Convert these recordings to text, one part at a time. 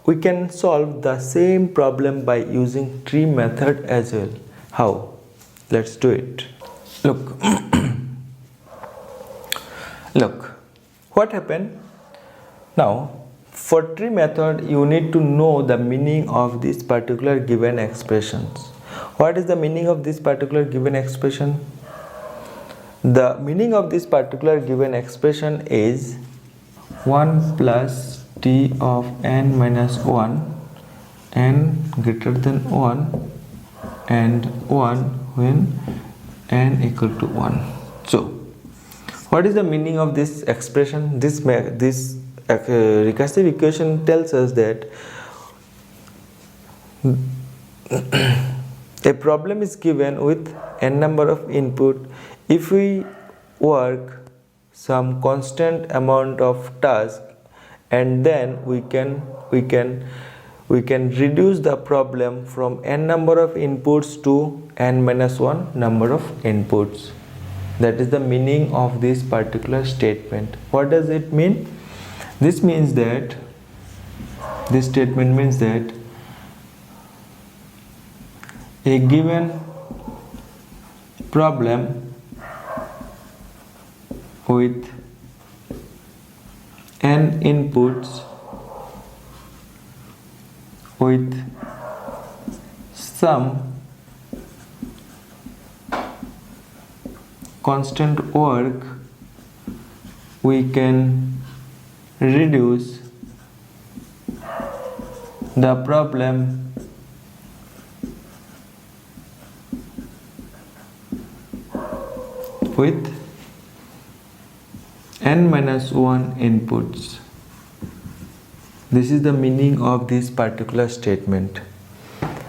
we can solve the same problem by using tree method as well. How? Let's do it. Look, look, what happened? Now, for tree method, you need to know the meaning of this particular given expressions. What is the meaning of this particular given expression? The meaning of this particular given expression is 1 plus t of n minus 1, n greater than 1 and 1 when n equal to 1. So, what is the meaning of this expression? This recursive equation tells us that a problem is given with n number of input. If we work some constant amount of task, and then we can reduce the problem from n number of inputs to n minus 1 number of inputs. That is the meaning of this particular statement. What does it mean? This means that this statement means that a given problem with n inputs with some constant work, we can reduce the problem with n minus 1 inputs. This is the meaning of this particular statement.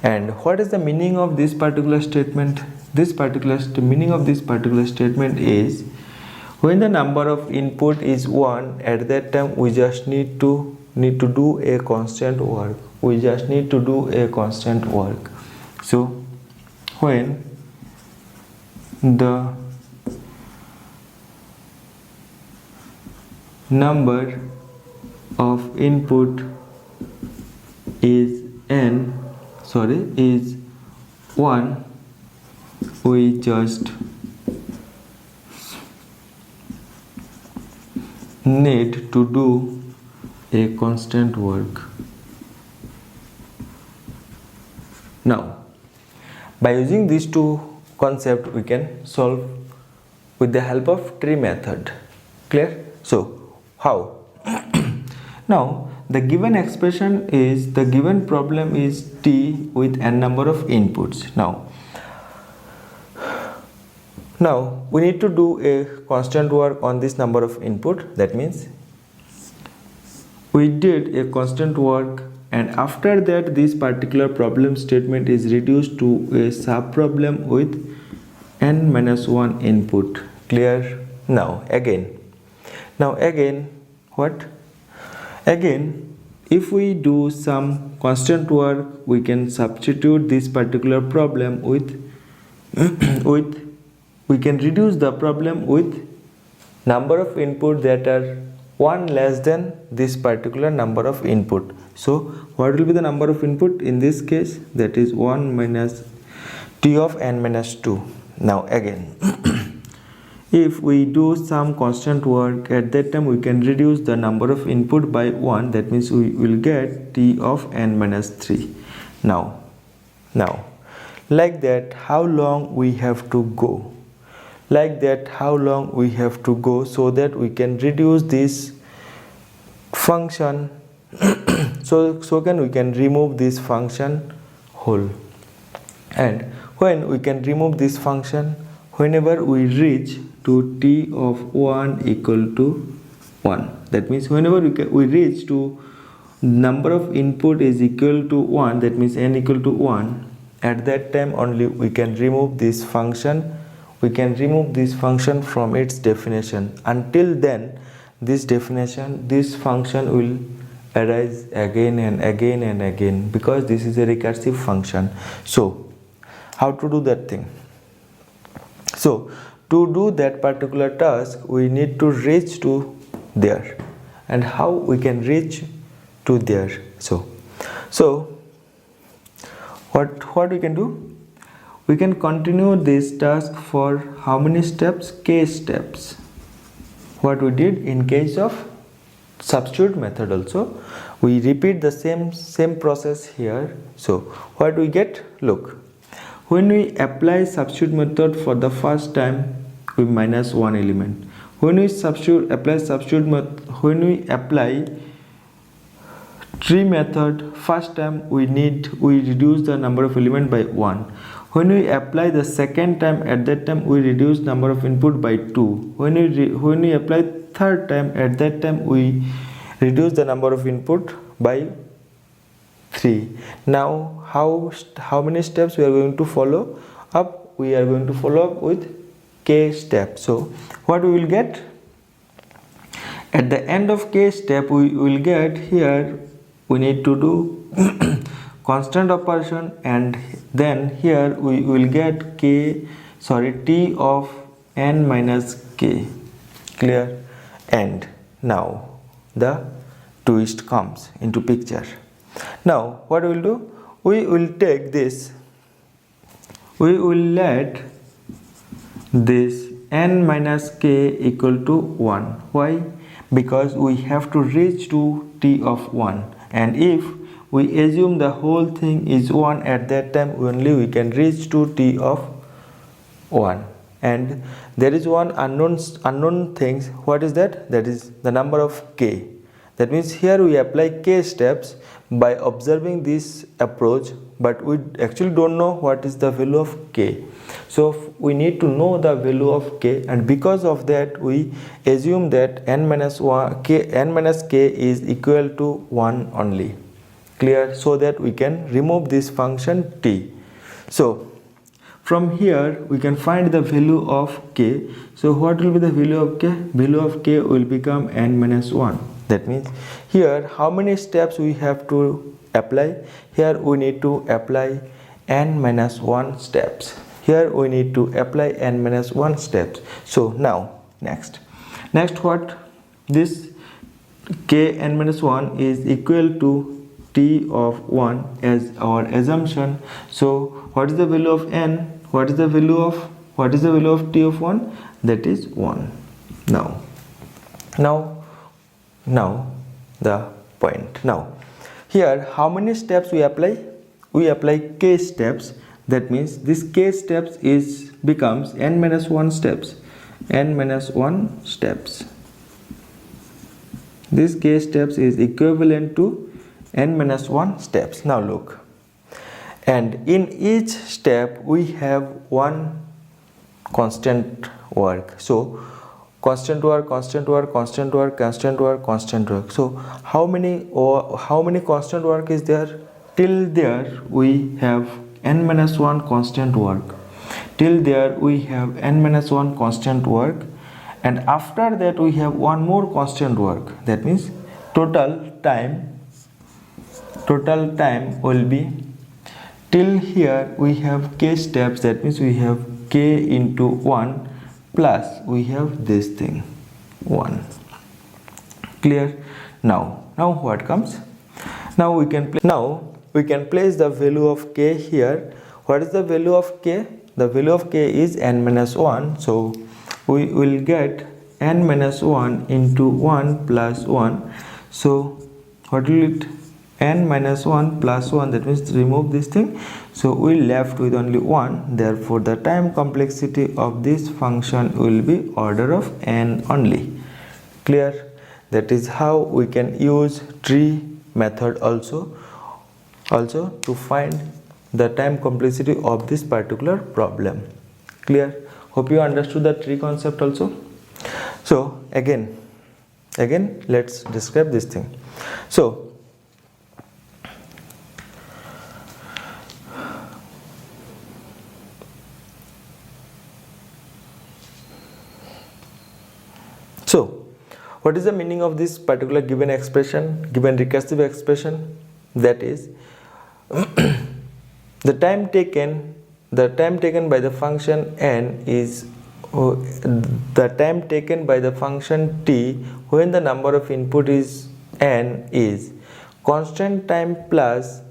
And what is the meaning of this particular statement? Meaning of this particular statement is, when the number of input is 1, at that time we just need to do a constant work. We just need to do a constant work. So when the number of input is 1, we just need to do a constant work. Now, by using these two concepts, we can solve with the help of tree method. Clear? So, how? Now, the given expression is, the given problem is t with n number of inputs. Now we need to do a constant work on this number of input. That means we did a constant work, and after that this particular problem statement is reduced to a sub problem with n minus 1 input. Clear? Now again what? Again, if we do some constant work, we can substitute this particular problem with we can reduce the problem with number of input that are 1 less than this particular number of input. So what will be the number of input in this case? That is 1 minus t of n minus 2. Now again, if we do some constant work, at that time we can reduce the number of input by 1. That means we will get t of n minus 3. Now like that, how long we have to go? Like that, how long we have to go so that we can reduce this function so we can remove this function whole. And when we can remove this function, whenever we reach to t of 1 equal to 1. That means whenever we reach to number of input is equal to 1, that means n equal to 1, at that time only we can remove this function. We can remove this function from its definition. Until then, this function will arise again and again and again, because this is a recursive function. So how to do that thing? So to do that particular task, we need to reach to there. And how we can reach to there? So So what we can do, we can continue this task for how many steps? K steps. What we did in case of substitute method also, we repeat the same process here. So what we get, look, when we apply substitute method for the first time, we minus one element. When we apply tree method first time, we reduce the number of element by 1. When we apply the second time, at that time we reduce number of input by 2. When we apply third time, at that time we reduce the number of input by 3. Now how many steps we are going to follow up? We are going to follow up with K steps. So what we will get at the end of K step, we will get here, we need to do constant operation, and then here we will get t of n minus k. Clear? And now the twist comes into picture. Now what we will do, we will take this, we will let this n minus k equal to 1. Why? Because we have to reach to t of 1, and if we assume the whole thing is 1, at that time only we can reach to t of 1. And there is one unknown things. What is that? That is the number of k. That means here we apply K steps by observing this approach, but we actually don't know what is the value of K. So we need to know the value of K, and because of that we assume that n minus k is equal to 1 only. Clear? So that we can remove this function t. So from here we can find the value of k. So what will be the value of k? Value of k will become n minus 1. That means here how many steps we have to apply? Here we need to apply n minus 1 steps. Here we need to apply n minus 1 steps. So now next what? This k n minus 1 is equal to t of 1 as our assumption. So what is the value of n? What is the value of t of 1? That is 1. Now the point. Now here how many steps we apply? We apply k steps. That means this k steps becomes n minus 1 steps. N minus 1 steps. This k steps is equivalent to n minus 1 steps. Now look, and in each step we have one constant work. So constant work. So how many constant work is there? Till there we have n minus 1 constant work. Till there we have n minus 1 constant work, and after that we have one more constant work. That means total time will be, till here we have k steps. That means we have k into 1 plus we have this thing 1. Clear? Now what comes? Now we can place the value of k here. What is the value of k? The value of k is n minus 1. So we will get n minus 1 into 1 plus 1. So what will it? N minus 1 plus 1. That means remove this thing. So we left with only 1. Therefore the time complexity of this function will be order of n only. Clear? That is how we can use tree method also to find the time complexity of this particular problem. Clear? Hope you understood the tree concept also. So again let's describe this thing. So what is the meaning of this particular given recursive expression? That is the time taken by the function n is the time taken by the function t when the number of input is n is constant time plus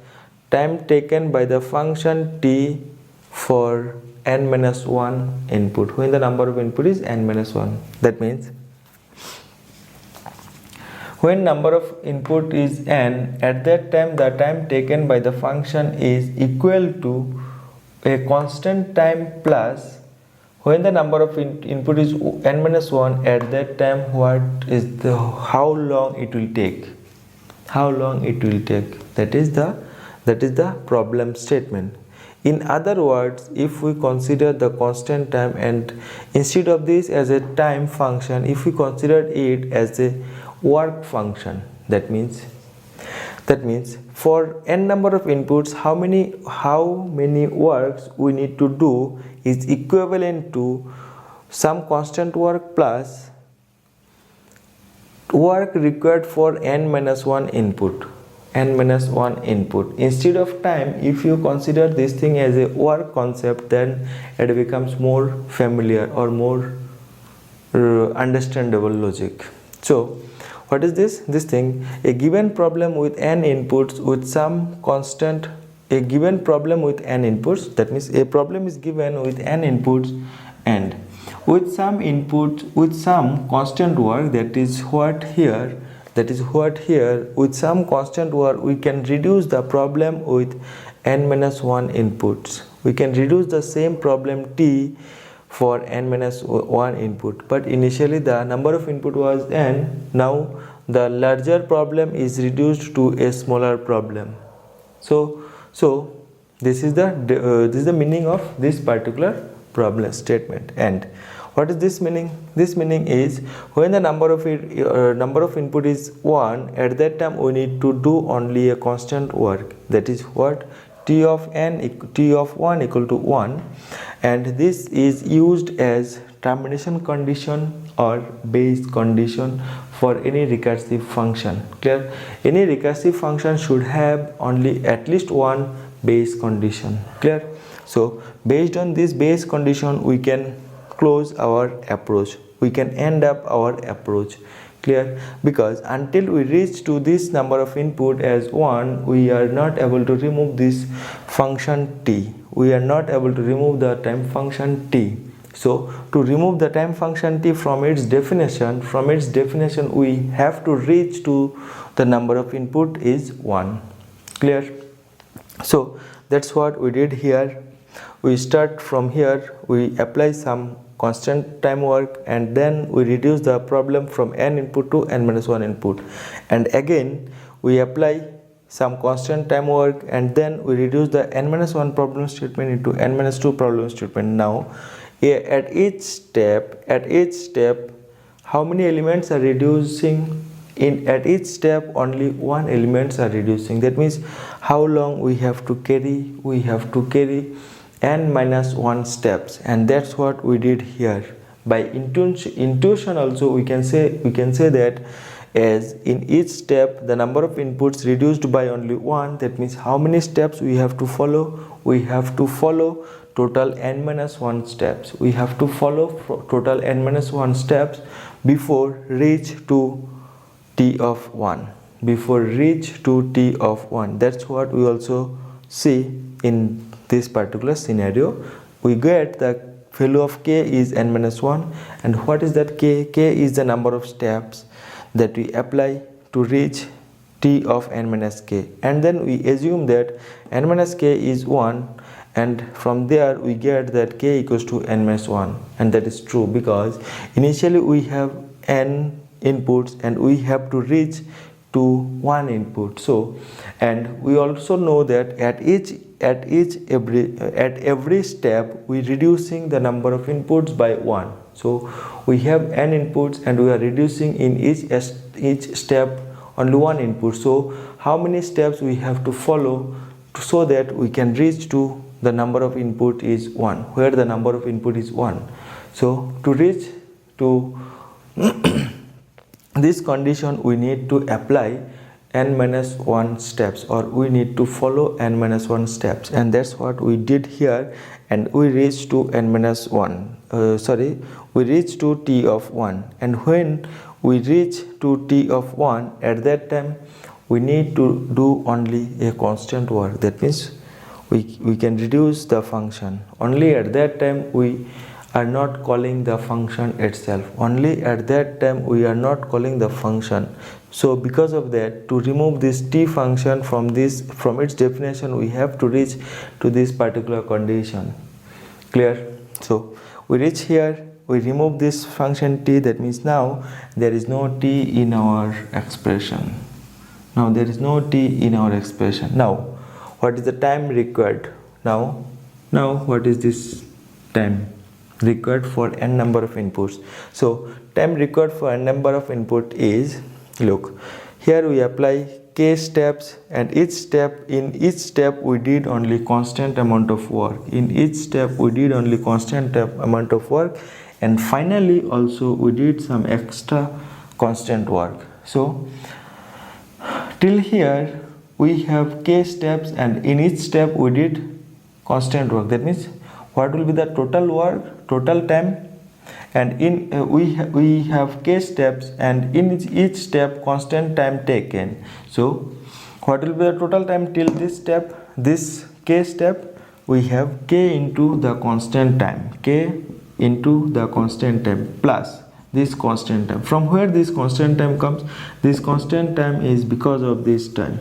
time taken by the function t for n minus 1 input, when the number of input is n minus 1. That means when number of input is n, at that time the time taken by the function is equal to a constant time plus when the number of input is n minus 1, at that time what is the how long it will take, that is the problem statement. In other words, if we consider the constant time and instead of this as a time function, if we consider it as a work function, that means for n number of inputs, how many works we need to do is equivalent to some constant work plus work required for n minus 1 input. Instead of time, if you consider this thing as a work concept, then it becomes more familiar or more understandable logic. So what is this thing? A given problem with n inputs with some constant, a given problem with n inputs, that means a problem is given with n inputs and with some inputs with some constant work, that is what here with some constant work we can reduce the problem with n minus 1 inputs. We can reduce the same problem t for n minus 1 input, but initially the number of input was n. Now the larger problem is reduced to a smaller problem. So this is the meaning of this particular problem statement. And what is this meaning? This meaning is when the number of input is 1, at that time we need to do only a constant work, that is what t of 1 equal to 1, and this is used as termination condition or base condition for any recursive function. Clear? Any recursive function should have only at least one base condition. Clear? So based on this base condition we can close our approach, we can end up our approach. Clear? Because until we reach to this number of input as 1, we are not able to remove this function t, we are not able to remove the time function t. So to remove the time function t from its definition, we have to reach to the number of input is 1. Clear? So that's what we did here. We start from here, we apply some constant time work, and then we reduce the problem from n input to n minus 1 input, and again we apply some constant time work, and then we reduce the n minus 1 problem statement into n minus 2 problem statement. Now at each step how many elements are reducing? At each step only one elements are reducing. That means how long we have to carry? We have to carry n minus 1 steps, and that's what we did here. By intuition also we can say that as in each step the number of inputs reduced by only 1. That means how many steps we have to follow? We have to follow total n minus 1 steps. We have to follow total n minus 1 steps before reach to t of 1. That's what we also see in this particular scenario. We get the value of k is n minus 1, and what is that k? K is the number of steps that we apply to reach t of n minus k, and then we assume that n minus k is 1, and from there we get that k equals to n minus 1, and that is true because initially we have n inputs and we have to reach to 1 input. So, and we also know that at every step we reducing the number of inputs by 1. So we have n inputs and we are reducing in each step only 1 input. So how many steps we have to follow so that we can reach to the number of input is 1, where the number of input is 1. So to reach to this condition we need to apply n minus 1 steps, or we need to follow n minus 1 steps, and that's what we did here, and we reached to n minus 1. We reach to t of 1, and when we reach to t of 1, at that time we need to do only a constant work. That means we can reduce the function. Only at that time we are not calling the function itself. Only at that time we are not calling the function. So because of that, to remove this t function from its definition, we have to reach to this particular condition. Clear? So we reach here, we remove this function t. That means now there is no t in our expression. Now there is no t in our expression. Now what is the time required? Now what is this time required for n number of inputs? So time required for n number of input is, look, here we apply k steps, and in each step we did only constant amount of work. In each step we did only constant amount of work, and finally also we did some extra constant work. So till here we have k steps, and in each step we did constant work. That means what will be the total work, total time, and in we have k steps, and in each step constant time taken. So what will be the total time till this step, this k step? We have k into the constant time, k into the constant time plus this constant time. From where this constant time comes? This constant time is because of this time.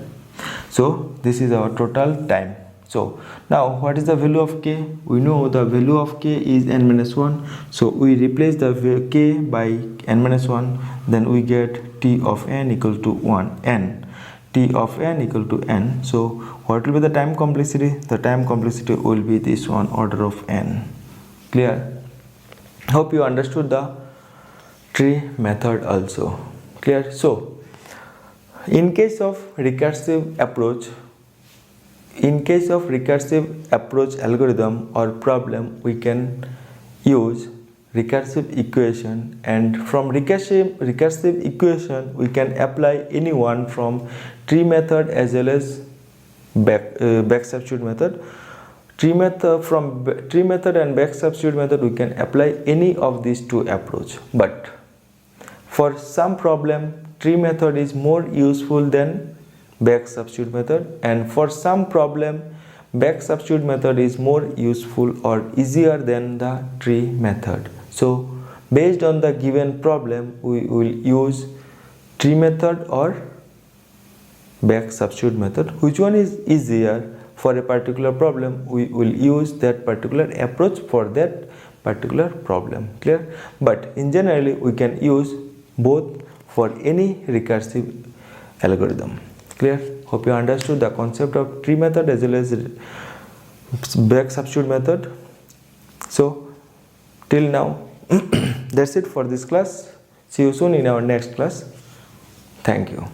So this is our total time. So now what is the value of k? We know the value of k is n-1. So we replace the k by n-1, then we get t of n equal to 1, n. T of n equal to n. So what will be the time complexity? The time complexity will be this one, order of n. Clear? Hope you understood the tree method also. Clear? So in case of recursive approach algorithm or problem, we can use recursive equation, and from recursive equation we can apply any one from tree method as well as back substitute method. From tree method and back substitute method we can apply any of these two approach, but for some problem tree method is more useful than back substitute method, and for some problem back substitute method is more useful or easier than the tree method. So based on the given problem we will use tree method or back substitute method. Which one is easier for a particular problem, we will use that particular approach for that particular problem. Clear? But in generally we can use both for any recursive algorithm. Clear? Hope you understood the concept of tree method as well as back substitute method. So till now that's it for this class. See you soon in our next class. Thank you.